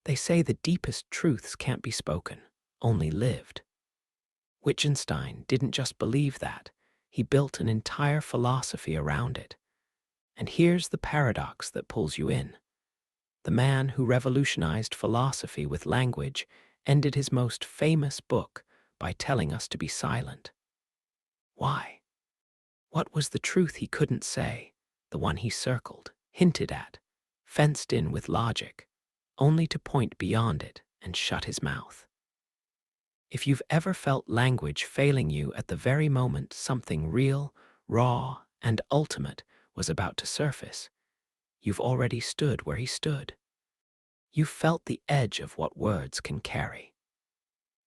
They say the deepest truths can't be spoken, only lived. Wittgenstein didn't just believe that, he built an entire philosophy around it. And here's the paradox that pulls you in. The man who revolutionized philosophy with language ended his most famous book by telling us to be silent. Why? What was the truth he couldn't say, the one he circled, hinted at, fenced in with logic, only to point beyond it and shut his mouth? If you've ever felt language failing you at the very moment something real, raw, and ultimate was about to surface, you've already stood where he stood. You've felt the edge of what words can carry.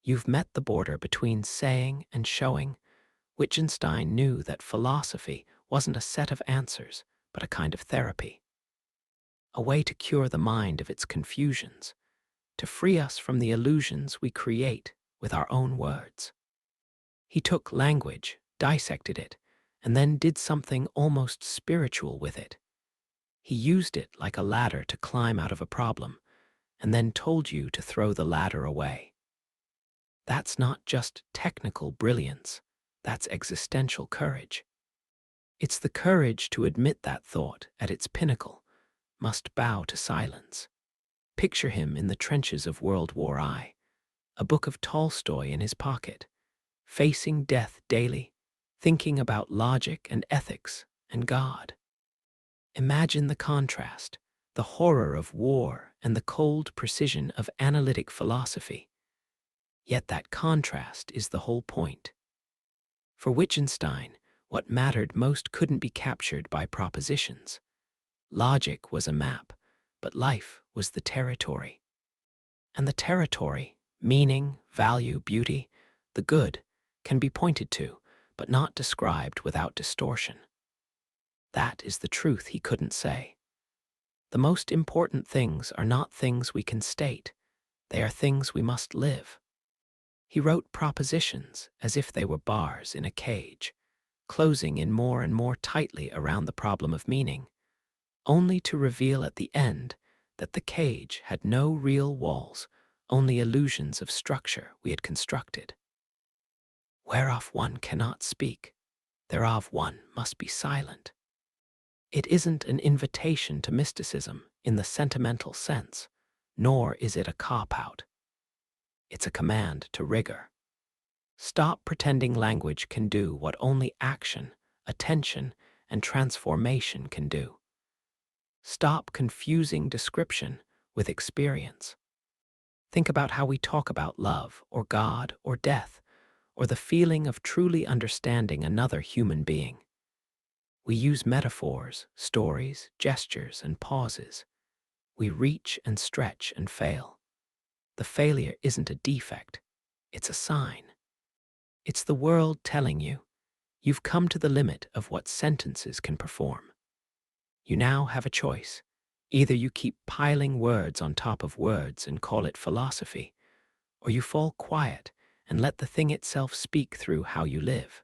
You've met the border between saying and showing. Wittgenstein knew that philosophy wasn't a set of answers, but a kind of therapy. A way to cure the mind of its confusions, to free us from the illusions we create with our own words. He took language, dissected it, and then did something almost spiritual with it. He used it like a ladder to climb out of a problem, and then told you to throw the ladder away. That's not just technical brilliance, that's existential courage. It's the courage to admit that thought, at its pinnacle, must bow to silence. Picture him in the trenches of World War I, a book of Tolstoy in his pocket, facing death daily, thinking about logic and ethics and God. Imagine the contrast, the horror of war and the cold precision of analytic philosophy. Yet that contrast is the whole point. For Wittgenstein, what mattered most couldn't be captured by propositions. Logic was a map, but life was the territory. And the territory, meaning, value, beauty, the good, can be pointed to, but not described without distortion. That is the truth he couldn't say. The most important things are not things we can state, they are things we must live. He wrote propositions as if they were bars in a cage, closing in more and more tightly around the problem of meaning, only to reveal at the end that the cage had no real walls, only illusions of structure we had constructed. Whereof one cannot speak, thereof one must be silent. It isn't an invitation to mysticism in the sentimental sense, nor is it a cop-out. It's a command to rigor. Stop pretending language can do what only action, attention, and transformation can do. Stop confusing description with experience. Think about how we talk about love, or God, or death, or the feeling of truly understanding another human being. We use metaphors, stories, gestures, and pauses. We reach and stretch and fail. The failure isn't a defect, it's a sign. It's the world telling you, you've come to the limit of what sentences can perform. You now have a choice. Either you keep piling words on top of words and call it philosophy, or you fall quiet and let the thing itself speak through how you live.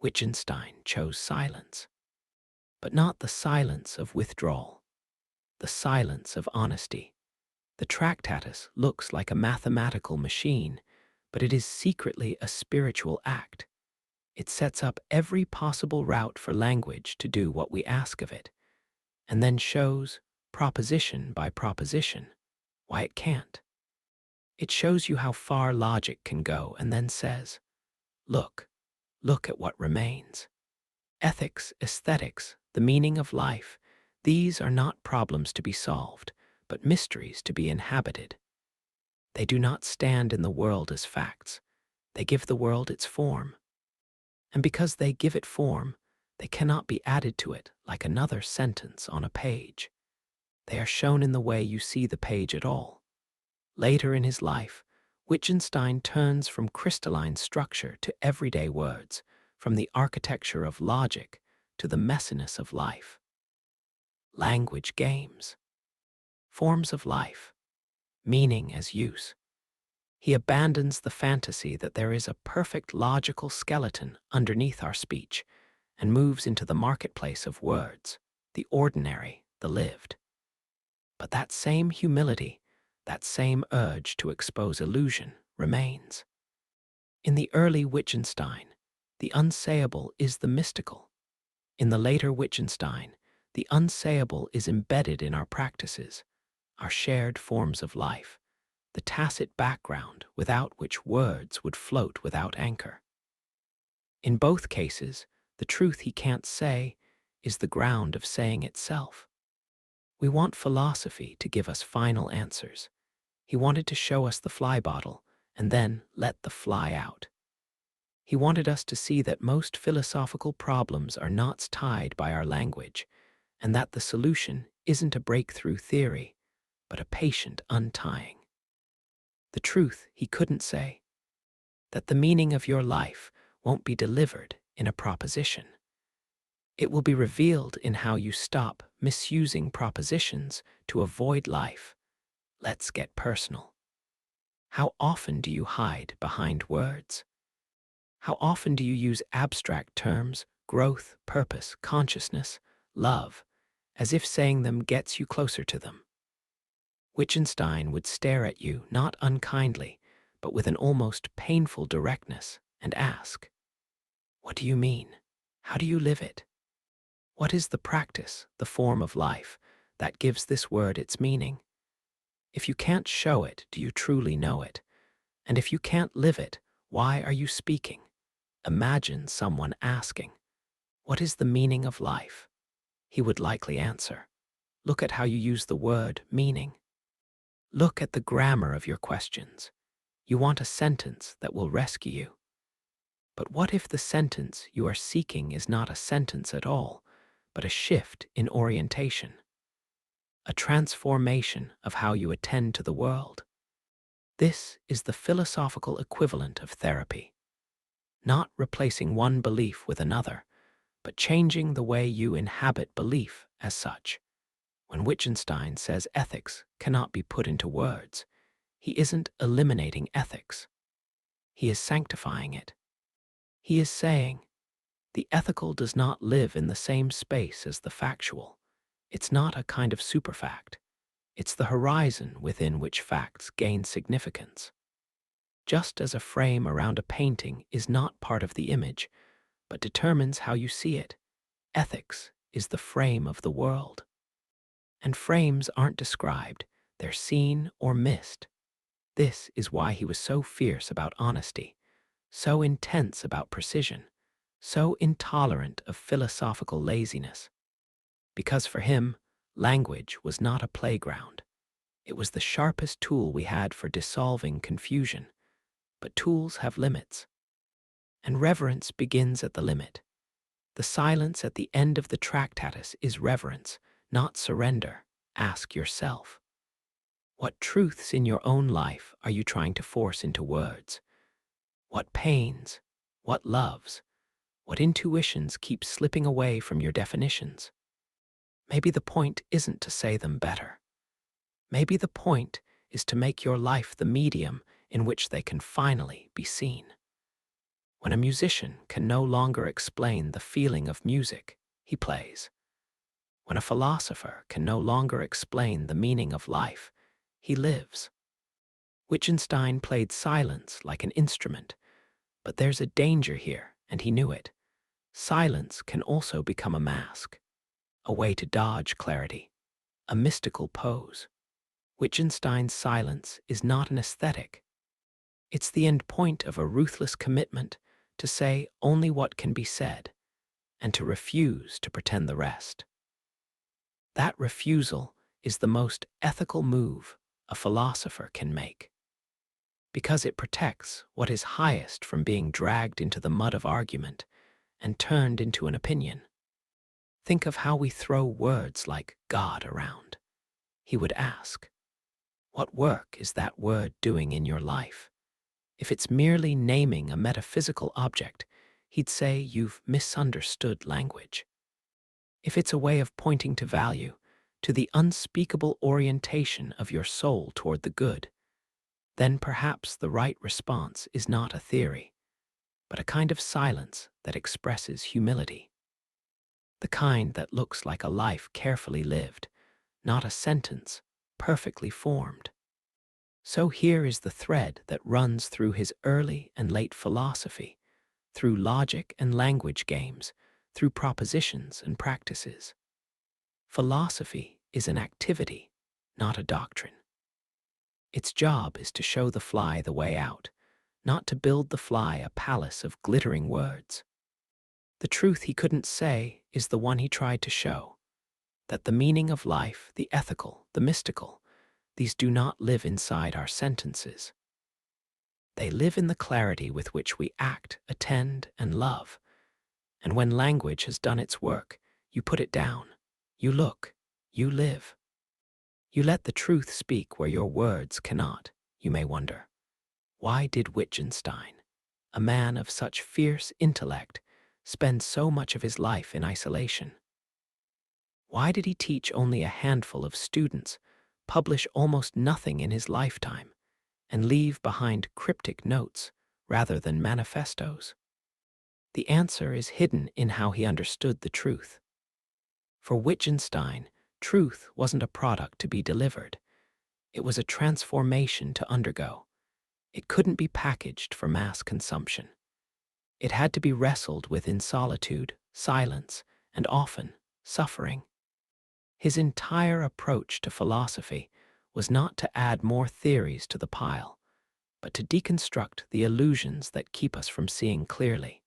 Wittgenstein chose silence, but not the silence of withdrawal, the silence of honesty. The Tractatus looks like a mathematical machine, but it is secretly a spiritual act. It sets up every possible route for language to do what we ask of it, and then shows, proposition by proposition, why it can't. It shows you how far logic can go and then says, look at what remains. Ethics, aesthetics, the meaning of life, these are not problems to be solved, but mysteries to be inhabited. They do not stand in the world as facts. They give the world its form. And because they give it form, they cannot be added to it like another sentence on a page. They are shown in the way you see the page at all. Later in his life, Wittgenstein turns from crystalline structure to everyday words, from the architecture of logic to the messiness of life. Language games. Forms of life. Meaning as use. He abandons the fantasy that there is a perfect logical skeleton underneath our speech and moves into the marketplace of words, the ordinary, the lived. But that same humility, that same urge to expose illusion remains. In the early Wittgenstein, the unsayable is the mystical. In the later Wittgenstein, the unsayable is embedded in our practices, our shared forms of life, the tacit background without which words would float without anchor. In both cases, the truth he can't say is the ground of saying itself. We want philosophy to give us final answers. He wanted to show us the fly bottle and then let the fly out. He wanted us to see that most philosophical problems are knots tied by our language, and that the solution isn't a breakthrough theory, but a patient untying. The truth he couldn't say, that the meaning of your life won't be delivered in a proposition. It will be revealed in how you stop misusing propositions to avoid life. Let's get personal. How often do you hide behind words? How often do you use abstract terms, growth, purpose, consciousness, love, as if saying them gets you closer to them? Wittgenstein would stare at you not unkindly, but with an almost painful directness, and ask, "What do you mean? How do you live it? What is the practice, the form of life, that gives this word its meaning? If you can't show it, do you truly know it? And if you can't live it, why are you speaking?" Imagine someone asking, "What is the meaning of life?" He would likely answer, "Look at how you use the word meaning. Look at the grammar of your questions. You want a sentence that will rescue you. But what if the sentence you are seeking is not a sentence at all, but a shift in orientation, a transformation of how you attend to the world?" This is the philosophical equivalent of therapy. Not replacing one belief with another, but changing the way you inhabit belief as such. When Wittgenstein says ethics cannot be put into words, he isn't eliminating ethics. He is sanctifying it. He is saying, the ethical does not live in the same space as the factual. It's not a kind of superfact. It's the horizon within which facts gain significance. Just as a frame around a painting is not part of the image, but determines how you see it, ethics is the frame of the world. And frames aren't described, they're seen or missed. This is why he was so fierce about honesty, so intense about precision, so intolerant of philosophical laziness. Because for him, language was not a playground. It was the sharpest tool we had for dissolving confusion. But tools have limits. And reverence begins at the limit. The silence at the end of the Tractatus is reverence, not surrender. Ask yourself, what truths in your own life are you trying to force into words? What pains, what loves, what intuitions keep slipping away from your definitions? Maybe the point isn't to say them better. Maybe the point is to make your life the medium in which they can finally be seen. When a musician can no longer explain the feeling of music he plays, when a philosopher can no longer explain the meaning of life he lives. Wittgenstein played silence like an instrument, but there's a danger here, and he knew it. Silence can also become a mask, a way to dodge clarity, a mystical pose. Wittgenstein's silence is not an aesthetic. It's the end point of a ruthless commitment to say only what can be said, and to refuse to pretend the rest. That refusal is the most ethical move a philosopher can make, because it protects what is highest from being dragged into the mud of argument and turned into an opinion. Think of how we throw words like God around. He would ask, what work is that word doing in your life? If it's merely naming a metaphysical object, he'd say you've misunderstood language. If it's a way of pointing to value, to the unspeakable orientation of your soul toward the good, then perhaps the right response is not a theory, but a kind of silence that expresses humility. The kind that looks like a life carefully lived, not a sentence perfectly formed. So here is the thread that runs through his early and late philosophy, through logic and language games, through propositions and practices. Philosophy is an activity, not a doctrine. Its job is to show the fly the way out, not to build the fly a palace of glittering words. The truth he couldn't say is the one he tried to show, that the meaning of life, the ethical, the mystical, these do not live inside our sentences. They live in the clarity with which we act, attend, and love. And when language has done its work, you put it down. You look. You live. You let the truth speak where your words cannot. You may wonder, why did Wittgenstein, a man of such fierce intellect, spend so much of his life in isolation? Why did he teach only a handful of students, publish almost nothing in his lifetime, and leave behind cryptic notes rather than manifestos? The answer is hidden in how he understood the truth. For Wittgenstein, truth wasn't a product to be delivered. It was a transformation to undergo. It couldn't be packaged for mass consumption. It had to be wrestled with in solitude, silence, and often suffering. His entire approach to philosophy was not to add more theories to the pile, but to deconstruct the illusions that keep us from seeing clearly.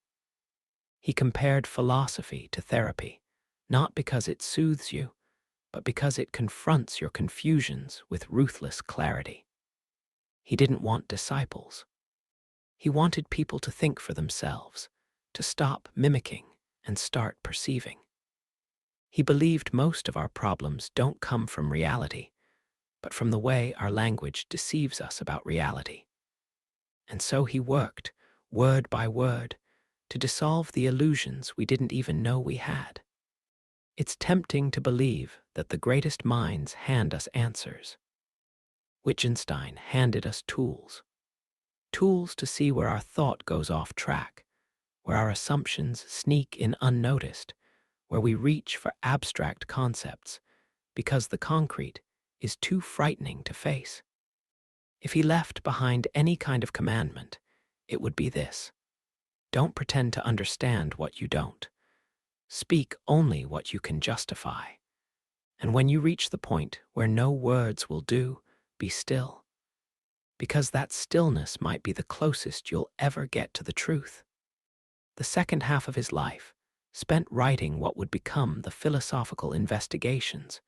He compared philosophy to therapy, not because it soothes you, but because it confronts your confusions with ruthless clarity. He didn't want disciples. He wanted people to think for themselves, to stop mimicking and start perceiving. He believed most of our problems don't come from reality, but from the way our language deceives us about reality. And so he worked, word by word, to dissolve the illusions we didn't even know we had. It's tempting to believe that the greatest minds hand us answers. Wittgenstein handed us tools. Tools to see where our thought goes off track, where our assumptions sneak in unnoticed, where we reach for abstract concepts, because the concrete is too frightening to face. If he left behind any kind of commandment, it would be this: don't pretend to understand what you don't. Speak only what you can justify. And when you reach the point where no words will do, be still. Because that stillness might be the closest you'll ever get to the truth. The second half of his life, spent writing what would become the philosophical investigations,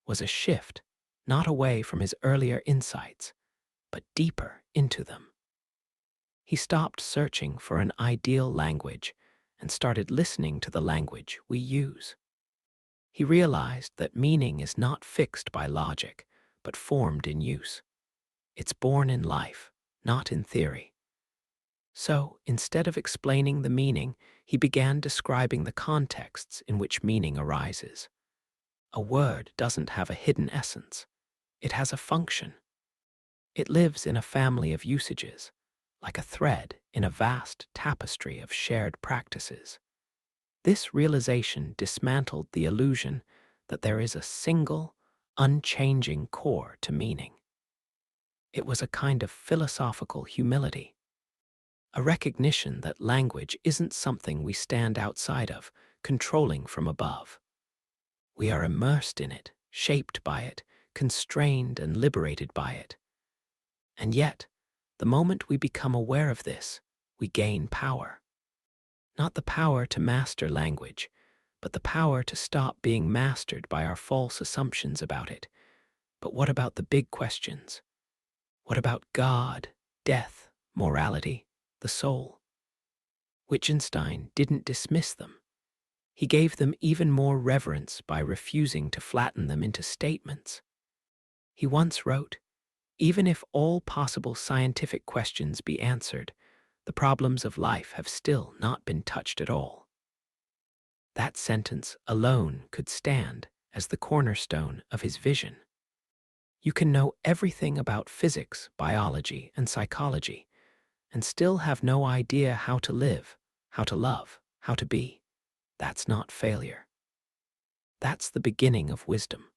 was a shift, not away from his earlier insights, but deeper into them. He stopped searching for an ideal language and started listening to the language we use. He realized that meaning is not fixed by logic, but formed in use. It's born in life, not in theory. So, instead of explaining the meaning, he began describing the contexts in which meaning arises. A word doesn't have a hidden essence. It has a function. It lives in a family of usages, like a thread in a vast tapestry of shared practices. This realization dismantled the illusion that there is a single, unchanging core to meaning. It was a kind of philosophical humility, a recognition that language isn't something we stand outside of, controlling from above. We are immersed in it, shaped by it, constrained and liberated by it. And yet, the moment we become aware of this, we gain power. Not the power to master language, but the power to stop being mastered by our false assumptions about it. But what about the big questions? What about God, death, morality, the soul? Wittgenstein didn't dismiss them. He gave them even more reverence by refusing to flatten them into statements. He once wrote, "Even if all possible scientific questions be answered, the problems of life have still not been touched at all." That sentence alone could stand as the cornerstone of his vision. You can know everything about physics, biology, and psychology, and still have no idea how to live, how to love, how to be. That's not failure. That's the beginning of wisdom.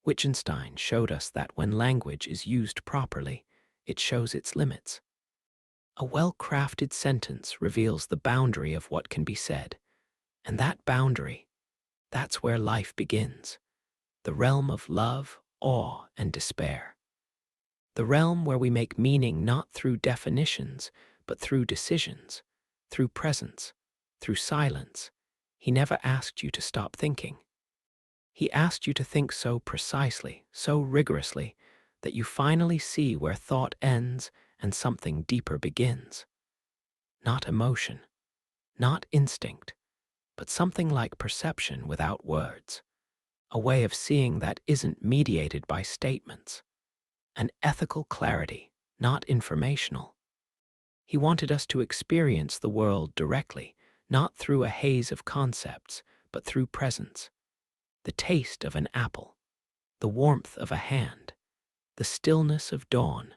Wittgenstein showed us that when language is used properly, it shows its limits. A well-crafted sentence reveals the boundary of what can be said, and that boundary, that's where life begins, the realm of love, awe, and despair. The realm where we make meaning not through definitions, but through decisions, through presence, through silence. He never asked you to stop thinking. He asked you to think so precisely, so rigorously, that you finally see where thought ends and something deeper begins. Not emotion, not instinct, but something like perception without words, a way of seeing that isn't mediated by statements, an ethical clarity, not informational. He wanted us to experience the world directly, not through a haze of concepts, but through presence. The taste of an apple, the warmth of a hand, the stillness of dawn.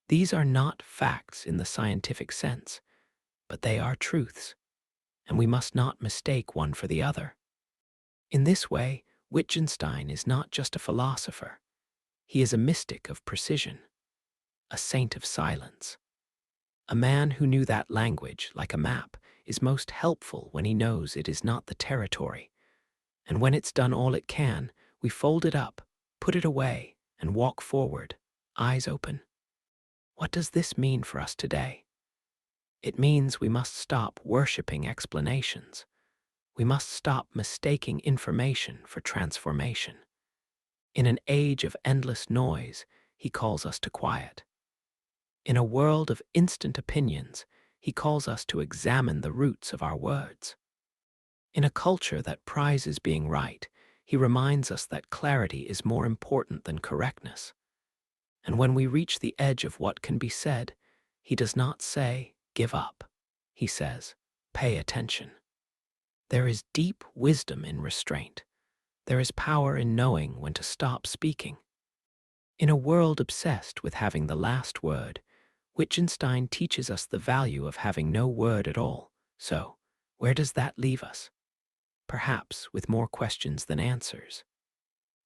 These are not facts in the scientific sense, but they are truths, and we must not mistake one for the other. In this way, Wittgenstein is not just a philosopher. He is a mystic of precision, a saint of silence. A man who knew that language, like a map, is most helpful when he knows it is not the territory. And when it's done all it can, we fold it up, put it away, and walk forward, eyes open. What does this mean for us today? It means we must stop worshipping explanations. We must stop mistaking information for transformation. In an age of endless noise, he calls us to quiet. In a world of instant opinions, he calls us to examine the roots of our words. In a culture that prizes being right, he reminds us that clarity is more important than correctness. And when we reach the edge of what can be said, he does not say, "Give up." He says, "Pay attention." There is deep wisdom in restraint. There is power in knowing when to stop speaking. In a world obsessed with having the last word, Wittgenstein teaches us the value of having no word at all. So, where does that leave us? Perhaps with more questions than answers.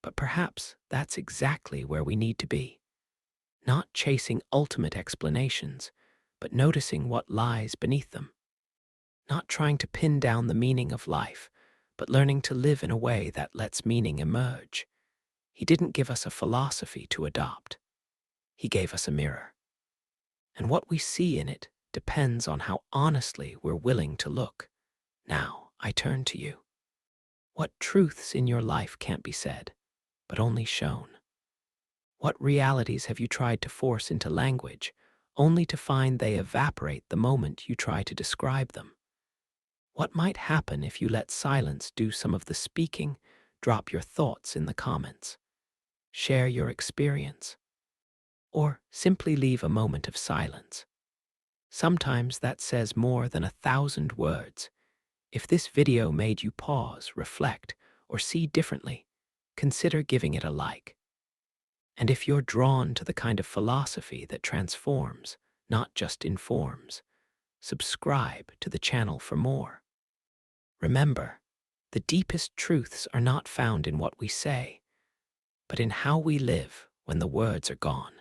But perhaps that's exactly where we need to be. Not chasing ultimate explanations, but noticing what lies beneath them. Not trying to pin down the meaning of life, but learning to live in a way that lets meaning emerge. He didn't give us a philosophy to adopt. He gave us a mirror. And what we see in it depends on how honestly we're willing to look. Now, I turn to you. What truths in your life can't be said, but only shown? What realities have you tried to force into language, only to find they evaporate the moment you try to describe them? What might happen if you let silence do some of the speaking? Drop your thoughts in the comments. Share your experience. Or simply leave a moment of silence. Sometimes that says more than 1,000 words. If this video made you pause, reflect, or see differently, consider giving it a like. And if you're drawn to the kind of philosophy that transforms, not just informs, subscribe to the channel for more. Remember, the deepest truths are not found in what we say, but in how we live when the words are gone.